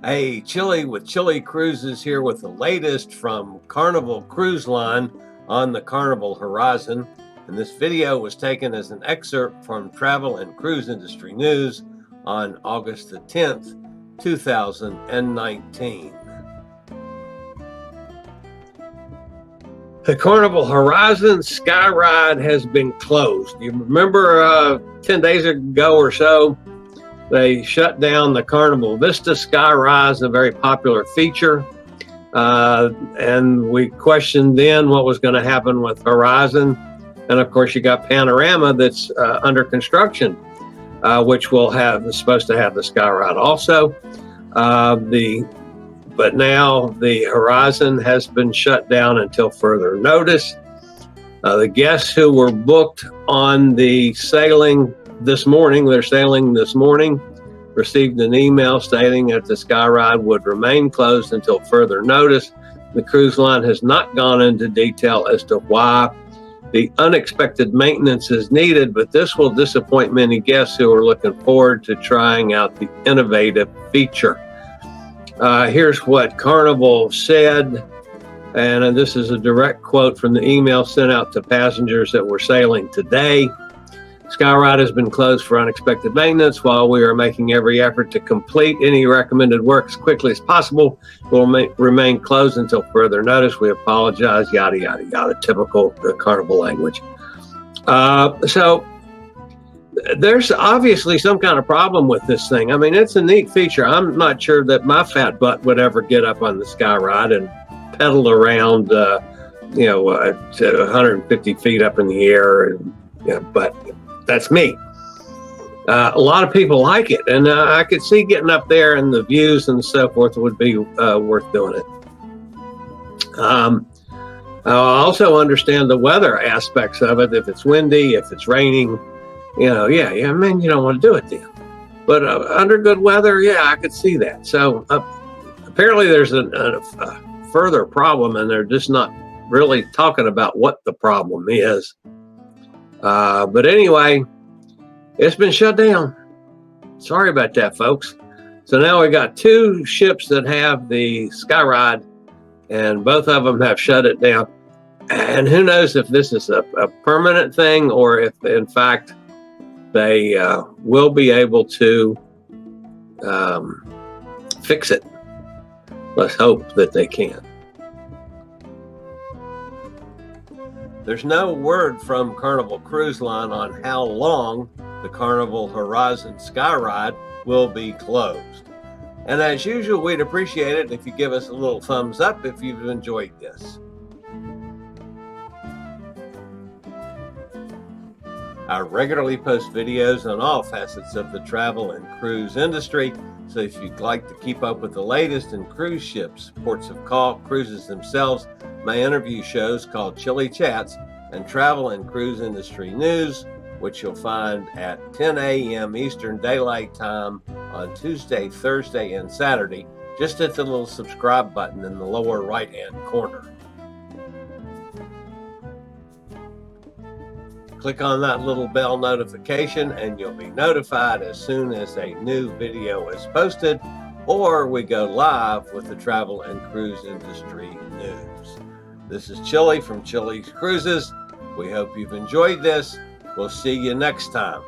Hey, Chillie with Chillie Cruises here with the latest from Carnival Cruise Line on the Carnival horizon. And this video was taken as an excerpt from Travel and Cruise Industry News on August the 10th, 2019. The Carnival Horizon SkyRide has been closed. You remember 10 days ago or so, they shut down the Carnival Vista SkyRide, a very popular feature. And we questioned then what was going to happen with Horizon. And of course, you got Panorama that's under construction, which is supposed to have the SkyRide also. But now the Horizon has been shut down until further notice. The guests who were booked on the sailing this morning, received an email stating that the SkyRide would remain closed until further notice. The cruise line has not gone into detail as to why the unexpected maintenance is needed, but this will disappoint many guests who are looking forward to trying out the innovative feature. Here's what Carnival said, and this is a direct quote from the email sent out to passengers that were sailing today. SkyRide has been closed for unexpected maintenance. While we are making every effort to complete any recommended work as quickly as possible, it will remain closed until further notice. We apologize, yada, yada, yada, typical Carnival language. So there's obviously some kind of problem with this thing. I mean, it's a neat feature. I'm not sure that my fat butt would ever get up on the SkyRide and pedal around, to 150 feet up in the air. But that's me. A lot of people like it, and I could see getting up there and the views and so forth would be worth doing it. I also understand the weather aspects of it. If it's windy, if it's raining, you don't want to do it then. But under good weather, I could see that. So apparently there's a further problem, and they're just not really talking about what the problem is. But anyway, it's been shut down. Sorry about that, folks. So now we got two ships that have the SkyRide, and both of them have shut it down. And who knows if this is a permanent thing or if, in fact, they will be able to fix it. Let's hope that they can. There's no word from Carnival Cruise Line on how long the Carnival Horizon SkyRide will be closed. And as usual, we'd appreciate it if you give us a little thumbs up if you've enjoyed this. I regularly post videos on all facets of the travel and cruise industry, so if you'd like to keep up with the latest in cruise ships, ports of call, cruises themselves, my interview shows called Chillie Chats, and travel and cruise industry news, which you'll find at 10 a.m. Eastern Daylight Time on Tuesday, Thursday, and Saturday, just hit the little subscribe button in the lower right-hand corner. Click on that little bell notification and you'll be notified as soon as a new video is posted or we go live with the travel and cruise industry news. This is Chillie from Chillie Cruises. We hope you've enjoyed this. We'll see you next time.